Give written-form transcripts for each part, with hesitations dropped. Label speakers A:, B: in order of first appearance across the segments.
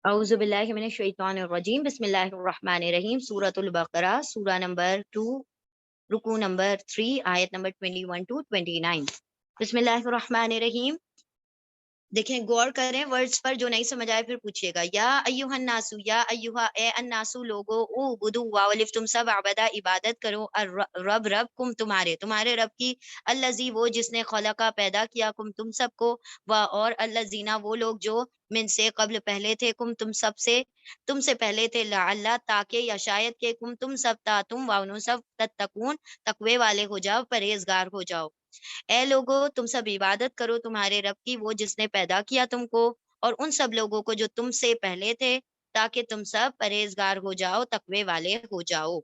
A: اعوذ باللہ من الشیطان الرجیم، بسم اللہ الرحمن الرحیم۔ سورۃ البقرہ، سورہ نمبر 2، رکو نمبر 3، آیت نمبر 21 to 29۔ بسم اللہ الرحمن الرحیم۔ دیکھیں، غور کریں ورڈز پر، جو نہیں سمجھ آئے پھر پوچھیے گا۔ یا ایہا الناسو، یا ایہا اے الناسو لوگو، او بدو واولف تم سب، عبادہ عبادت کرو، رب رب کم تمہارے رب کی، الذی وہ جس نے خلقہ پیدا کیا، کم تم سب کو، اور الذین وہ لوگ جو من سے قبل پہلے تھے، کم تم سے پہلے تھے، لعلہ تاکہ یا شاید کہ کم تم سب تم واؤنو سب تتقون تقوی والے ہو جاؤ، پرہیزگار ہو جاؤ۔ اے لوگو تم سب عبادت کرو تمہارے رب کی، وہ جس نے پیدا کیا تم کو اور ان سب لوگوں کو جو تم سے پہلے تھے، تاکہ تم سب پرہیزگار ہو جاؤ، تقوی والے ہو جاؤ۔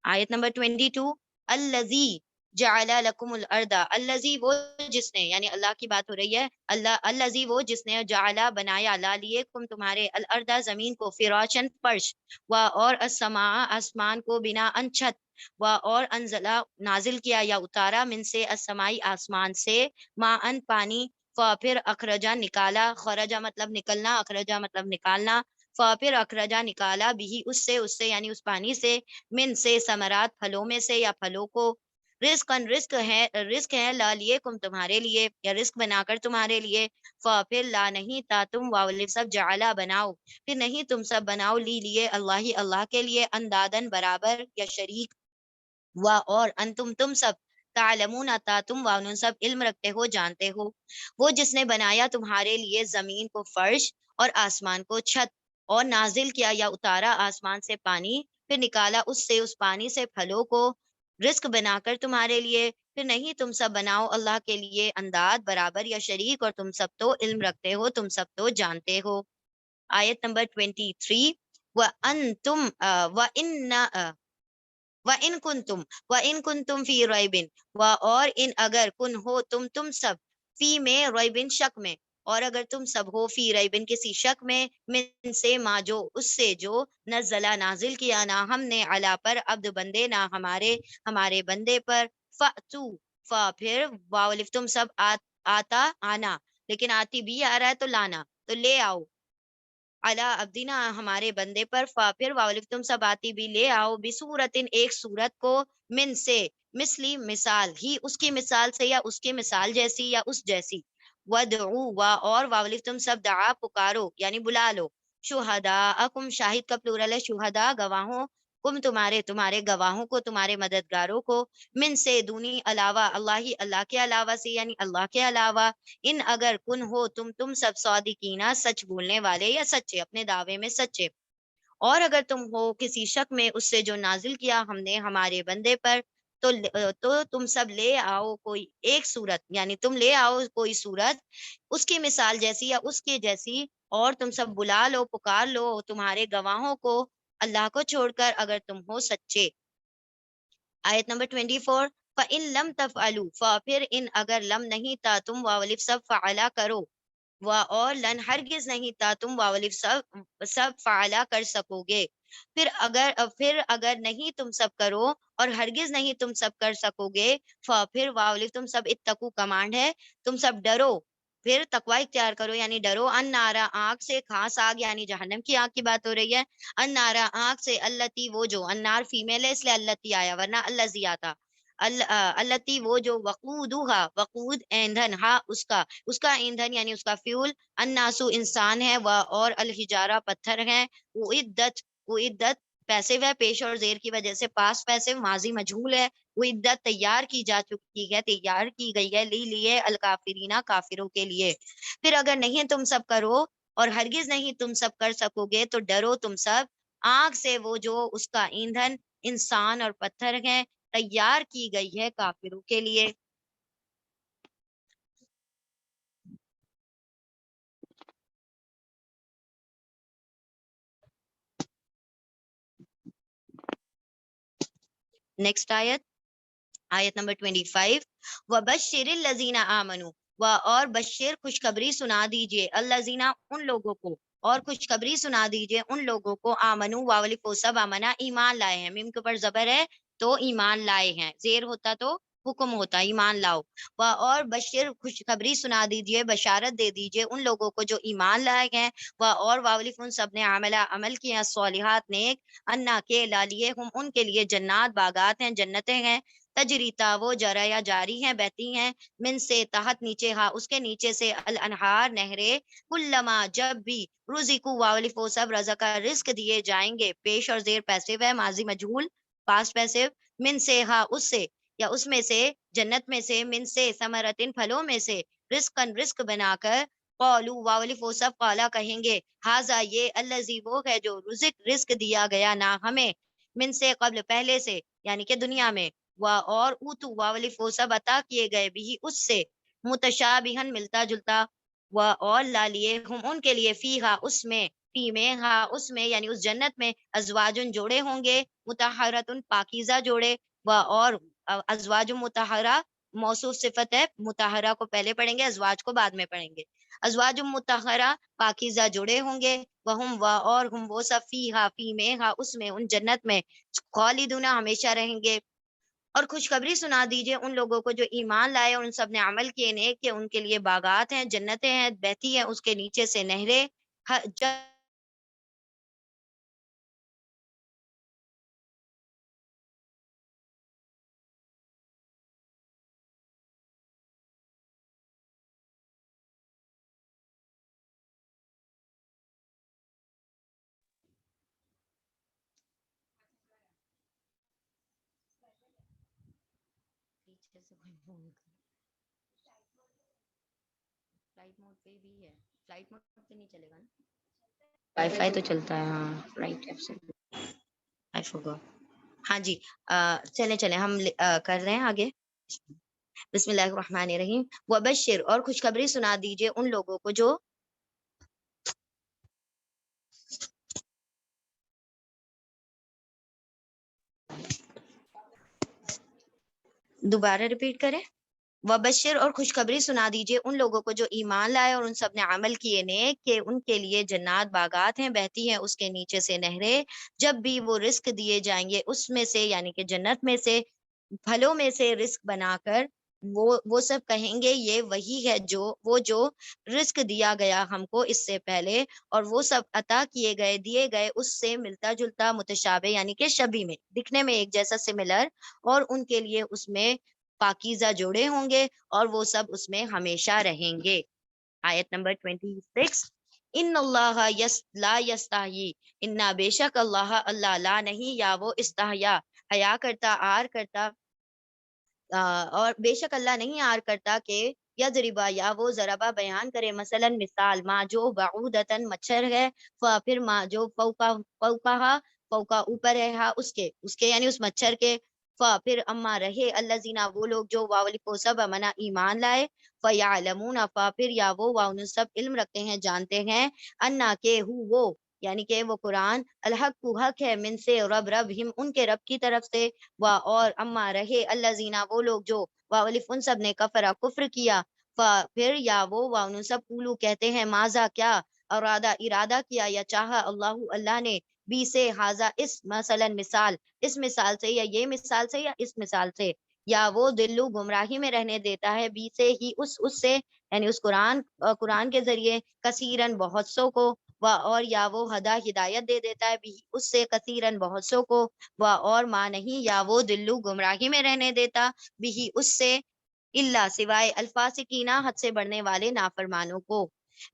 A: آیت نمبر 22، الذی جعل لکم الارض، الذی وہ جس نے، یعنی اللہ کی بات ہو رہی ہے، الذی وہ جس نے، جعل بنایا، لا لیے، کم تمہارے، الارض زمین کو، فراشن فرش، اور السماء آسمان کو، بنا ان چھت، اور انزلہ نازل کیا یا اتارا، من سے السمائی آسمان سے، ما ان پانی، پھر اخرجا نکالا، خرجا مطلب نکلنا، اخرجا مطلب نکالنا، پھر اخرجا نکالا، بھی اس سے یعنی اس پانی سے، من سے ثمرات پھلوں میں سے یا پھلوں کو، رزق ہے لا لیے کم تمہارے لیے، یا رزق بنا کر تمہارے لیے، پھر لا نہیں تا تم واولف سب، جعلا بناؤ، پھر نہیں تم سب بناؤ، لیے اللہ کے لیے، اندادن برابر یا شریک، اور انتم تم سب، تعلمون تا تم واؤن سب علم رکھتے ہو، جانتے ہو۔ وہ جس نے بنایا تمہارے لیے زمین کو فرش اور آسمان کو چھت، اور نازل کیا یا اتارا آسمان سے پانی، پھر نکالا اس سے اس پانی سے پھلوں کو، رزق بنا کر تمہارے لیے، پھر نہیں تم سب بناؤ اللہ کے لیے انداد برابر یا شریک، اور تم سب تو علم رکھتے ہو، تم سب تو جانتے ہو۔ آیت نمبر 23، وَأَنْتُمْ وَإِنَّ وَإِن كُنتُمْ وَإِن كُنتُمْ فِي رَيْبٍ، اور ان اگر کن ہو تم سب، فی میں ریبن شک میں، اور اگر تم سب ہو فی ریبن کسی شک میں، من سے ما جو اس سے جو نزلہ نازل کیا نا ہم نے، علا پر عبد بندے نا ہمارے بندے پر، فَأْتُو پھر واولف تم سب، آتا آنا، لیکن آتی بھی آ رہا ہے تو لانا، تو لے آؤ، علا عبدنا ہمارے بندے پر، پھر واولف تم سب آتی بھی لے آؤ، بصورتن ایک صورت کو، من سے مثلی مثال ہی، اس کی مثال سے یا اس کی مثال جیسی یا اس جیسی، ودعو اور واولف تم سب، دعا پکارو یعنی بلا لو، شہداءکم شاہد کا پلورل ہے شہداء گواہوں، کم تمہارے گواہوں کو، تمہارے مددگاروں کو، من سے دونی علاوہ اللہ کے علاوہ سے، یعنی اللہ کے علاوہ، ان اگر کن ہو تم سب، صادقینہ سچ بولنے والے یا سچے، اپنے دعوے میں سچے، اور اگر تم ہو کسی شک میں اس سے جو نازل کیا ہم نے ہمارے بندے پر، تو تم سب لے آؤ کوئی ایک صورت، یعنی تم لے آؤ کوئی صورت اس کی مثال جیسی یا اس کی جیسی، اور تم سب بلا لو، پکار لو تمہارے گواہوں کو اللہ کو چھوڑ کر، اگر تم ہو سچے۔ آیت نمبر 24، فَإِن لَمْ تَفْعَلُوا پھر ان اگر لم نہیں تا تم واولف سب، فعلا کرو، اور لن ہرگز نہیں تا تم واولف سب فعلا کر سکو گے، پھر اگر نہیں تم سب کرو اور ہرگز نہیں تم سب کر سکو گے، پھر واولف تم سب، اتقو کمانڈ ہے، تم سب ڈرو، پھر تقوی اختیار کرو یعنی ڈرو، ان نارا آگ سے، خاص آگ یعنی جہنم کی آگ کی بات ہو رہی ہے، ان نارا آگ سے، التی وہ جو، النار فیمیل ہے اس لیے التی آیا، ورنہ الذی آتا، التی وہ جو، وقود ایندھن، اس کا ایندھن یعنی اس کا فیول، الناسو انسان ہے، اور الحجارہ پتھر ہیں، اعدت پیسو ہے، پیش اور زیر کی وجہ سے پاس پیسو، ماضی مجہول ہے، اعدت تیار کی جا چکی ہے، تیار کی گئی ہے، لیے الکافرین کافروں کے لیے۔ پھر اگر نہیں تم سب کرو اور ہرگز نہیں تم سب کر سکو گے، تو ڈرو تم سب آگ سے، وہ جو اس کا ایندھن انسان اور پتھر ہیں، تیار کی گئی ہے کافروں کے لیے۔ نیکسٹ آیت نمبر 25، وَبَشِّرِ الَّذِينَ آمَنُوا اور بشیر خوشخبری سنا دیجئے، الَّذِينَ ان لوگوں کو، اور خوشخبری سنا دیجئے ان لوگوں کو، آمنو واولف سب، آمنا ایمان لائے ہیں، میم کے اوپر زبر ہے تو ایمان لائے ہیں، زیر ہوتا تو حکم ہوتا ایمان لاؤ، اور بشر خوشخبری سنا دیجئے، بشارت دے دیجئے ان لوگوں کو جو ایمان لائے ہیں، اور واولف ان سب نے عمل کیا صالحات نیک، انا کے لالیے ہم ان کے لیے جنات باغات ہیں، جنتیں ہیں، تجریتا وہ جرا یا جاری ہیں، بہتی ہیں، من سے تحت نیچے، ہاں اس کے نیچے سے، الانہار نہرے، کلما جب بھی، رزقو واولف وہ سب رزق کا رزق دیے جائیں گے، پیش اور زیر پیسو ہے، ماضی مجہول پاسٹ پیسو، من سے، ہاں اس سے یا اس میں سے، جنت میں سے، من سے ثمرتن پھلوں میں سے، رزقن رزق بنا کر، قالو واولف وہ سب قالا کہیں گے، ہاذا یہ، الذی وہ ہے جو رزق دیا گیا نہ ہمیں، من سے قبل پہلے سے، یعنی کہ دنیا میں، اور اوتو واولف وہ سب عطا کیے گئے بھی اس سے، متشابہن ملتا جلتا، اور لا لیے ہم ان کے لیے فیہا اس میں، فی میں، ہاں اس میں یعنی اس جنت میں، ازواجن جوڑے ہوں گے، مطہرتن پاکیزہ جوڑے، اور ازواج مطہرہ موصوف صفت ہے، مطہرہ کو پہلے پڑھیں گے، ازواج کو بعد میں پڑھیں گے، ازواج مطہرہ پاکیزہ جوڑے ہوں گے، اور ہم وہ سب فیہا فی میں، ہاں اس میں ان جنت میں، خالدون ہمیشہ رہیں گے، اور خوشخبری سنا دیجئے ان لوگوں کو جو ایمان لائے اور ان سب نے عمل کیے نیک، کہ ان کے لیے باغات ہیں، جنتیں ہیں، بہتی ہیں اس کے نیچے سے نہریں، پیچھے سے کوئی فون کر، فلائٹ موڈ پہ بھی ہے، فلائٹ موڈ پہ نہیں چلے گا نا، وائی فائی تو چلتا ہے، ہاں رائٹ آئی فورگاٹ، ہاں جی، چلیں چلیں ہم کر رہے ہیں آگے، بسم اللہ الرحمن الرحیم، وبشر اور خوشخبری سنا دیجئے ان لوگوں کو جو، دوبارہ ریپیٹ کریں، وبشر اور خوشخبری سنا دیجئے ان لوگوں کو جو ایمان لائے اور ان سب نے عمل کیے نیک، کہ ان کے لیے جنات باغات ہیں، بہتی ہیں اس کے نیچے سے نہریں، جب بھی وہ رزق دیے جائیں گے اس میں سے، یعنی کہ جنت میں سے، پھلوں میں سے رزق بنا کر، وہ سب کہیں گے یہ وہی ہے جو رزق دیا گیا ہم کو اس سے پہلے، اور وہ سب عطا دیے گئے اس سے ملتا جلتا، متشابہ یعنی کہ شبیہ میں، دکھنے میں ایک جیسا، سملر، اور ان کے لیے اس میں پاکیزہ جوڑے ہوں گے، اور وہ سب اس میں ہمیشہ رہیں گے۔ آیت نمبر 26، ان اللہ لا یستحیی، انا بے شک اللہ لا نہیں، یا وہ استحیا حیا کرتا، آر کرتا، اور بے شک اللہ نہیں آر کرتا کہ یضربا یا وہ ضربا بیان کرے، مثلا مثال، ما جو بعودتن مچھر ہے، پھر ما جو فوقا اوپر ہے، ہاں اس کے یعنی اس مچھر کے، پھر اما رہے اللہ زینا وہ لوگ جو واولفو سب امنا ایمان لائے، فیعلمون پھر یا وہ واؤن سب علم رکھتے ہیں، جانتے ہیں، انا کہ وہ یعنی کہ وہ قرآن، الحق کو حق ہے، من سے رب ہم ان کے رب کی طرف سے، اور اما رہے اللہ زینا وہ لوگ جو واولف ان سب نے کفرا کفر کیا، پھر یا وہ واؤن سب قولو کہتے ہیں، ماذا کیا، ارادہ کیا یا چاہا، اللہ نے، بی سے ہاذا اس، مثلا مثال، اس مثال سے یا یہ مثال سے یا اس مثال سے، یا وہ دلو گمراہی میں رہنے دیتا ہے، بی سے ہی اس سے یعنی اس قرآن کے ذریعے، کثیرن بہت سو کو، اور یا وہ ہدایت دے دیتا ہے، بھی اس سے کثیرن بہت سو کو، اور ماں نہیں، یا وہ دلو گمراہی میں رہنے دیتا، بھی اس سے، اللہ سوائے الفاسقینہ حد سے بڑھنے والے نافرمانوں کو،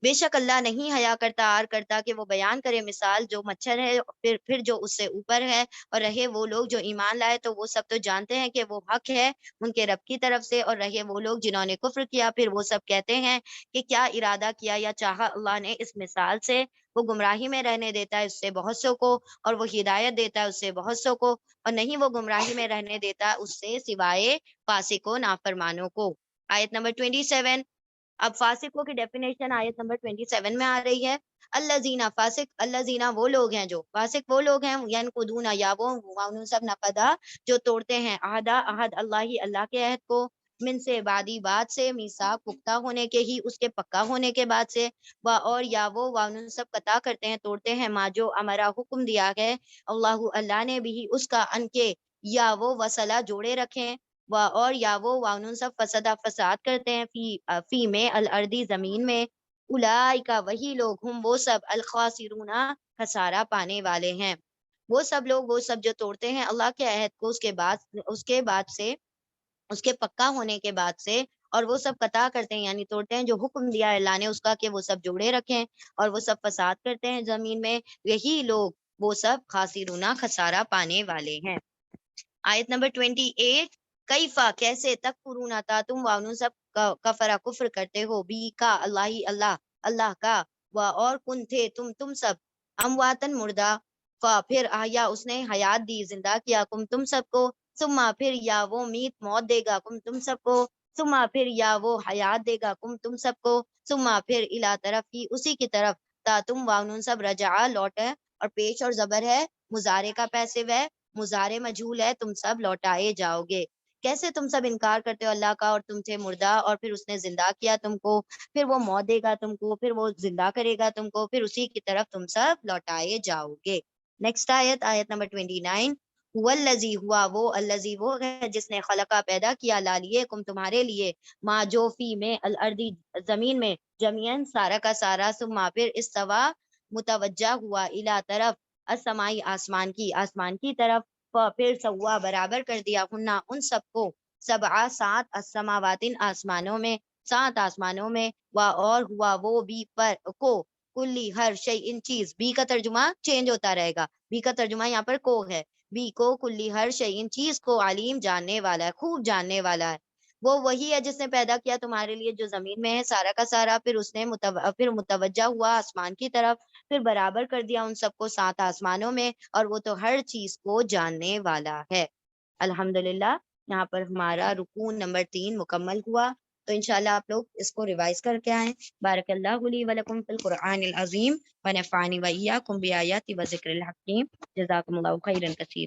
A: بے شک اللہ نہیں حیا کرتا، آر کرتا کہ وہ بیان کرے مثال، جو مچھر ہے، پھر جو اس سے اوپر ہے، اور رہے وہ لوگ جو ایمان لائے تو وہ سب تو جانتے ہیں کہ وہ حق ہے ان کے رب کی طرف سے، اور رہے وہ لوگ جنہوں نے کفر کیا، پھر وہ سب کہتے ہیں کہ کیا ارادہ کیا یا چاہا اللہ نے اس مثال سے، وہ گمراہی میں رہنے دیتا ہے اس سے بہت سو کو، اور وہ ہدایت دیتا ہے اس سے بہت سو کو، اور نہیں وہ گمراہی میں رہنے دیتا اس سے سوائے فاسقوں نافرمانوں کو۔ آیت نمبر 27، اب فاسقوں کی ڈیفینیشن آیت نمبر 27 میں آ رہی ہے، اللہ زینا فاسق، اللہ زینا وہ لوگ ہیں جو فاسق، وہ لوگ ہیں، ینقضون یا وہ سب نقدا جو توڑتے ہیں، عہد اللہ کے عہد کو، من سے بعدی بات سے، میثاق پختہ ہونے کے ہی اس کے پکا ہونے کے بعد سے، اور یا وہ سب قطع کرتے ہیں، توڑتے ہیں، ما جو ہمارا حکم دیا ہے اللہ نے بھی اس کا، ان کے، یا وہ وصلہ جوڑے رکھیں، اور یا وہ وانون سب فساد کرتے ہیں فی میں الردی زمین میں، اولئکا وہی لوگ، ہم وہ سب، الخاسرون خسارہ پانے والے ہیں، وہ سب لوگ، وہ سب جو توڑتے ہیں اللہ کے عہد کو اس کے پکا ہونے کے بعد سے، اور وہ سب قطع کرتے ہیں یعنی توڑتے ہیں جو حکم دیا ہے اللہ نے اس کا کہ وہ سب جوڑے رکھیں، اور وہ سب فساد کرتے ہیں زمین میں، یہی لوگ وہ سب خاسرون خسارہ پانے والے ہیں۔ آیت نمبر 28، کیفا کیسے، تکفرون تا تم وانو سب کفرا کفر کرتے ہو، بی کا اللہ کا، اور کن تھے تم سب امواتن مردہ، پھر آیا اس نے حیات دی، زندہ کیا تم سب کو، ثم پھر یا وہ میت موت دے گا تم سب کو، ثم پھر یا وہ حیات دے گا تم سب کو، ثم پھر الا طرف کی اسی کی طرف، تا تم وانون سب رجعا لوٹ ہے، اور پیش اور زبر ہے، مضارع کا پیسو ہے، مضارع مجہول ہے، تم سب لوٹائے جاؤ گے۔ کیسے تم سب انکار کرتے ہو اللہ کا، اور تم تھے مردہ، اور پھر اس نے زندہ کیا تم کو، پھر وہ موت دے گا تم کو، پھر وہ زندہ کرے گا تم کو، پھر اسی کی طرف تم سب لوٹائے جاؤ گے۔ نیکسٹ آیت نمبر 29، والذی ہوا وہ، الذی وہ ہے جس نے خلقہ پیدا کیا، لالیکم تمہارے لیے، ما جو فی میں الارضی زمین میں، جمین سارا کا سارا، ثم پھر استوا متوجہ ہوا، الی طرف، السمائی آسمان کی طرف، پھر سوا برابر کر دیا، ہننا ان سب کو، سبعہ سات، السماوات آسمانوں میں، سات آسمانوں میں، اور ہوا وہ بھی پر کو، کلی ہر شے ان چیز، بی کا ترجمہ چینج ہوتا رہے گا، بی کا ترجمہ یہاں پر کو ہے، بی کو کلی ہر شے ان چیز کو، علیم جاننے والا ہے، خوب جاننے والا ہے، وہ وہی ہے جس نے پیدا کیا تمہارے لیے جو زمین میں ہے سارا کا سارا، پھر اس نے پھر متوجہ ہوا آسمان کی طرف، پھر برابر کر دیا ان سب کو سات آسمانوں میں، اور وہ تو ہر چیز کو جاننے والا ہے۔ الحمدللہ یہاں پر ہمارا رکوع نمبر 3 مکمل ہوا، تو انشاءاللہ آپ لوگ اس کو ریوائز کر کے آئیں۔ بارک اللہ لی ولکم فی القرآن العظیم ونفعنی وإیاکم بآیات و ذکر الحکیم، جزاکم اللہ خیرا کثیرا۔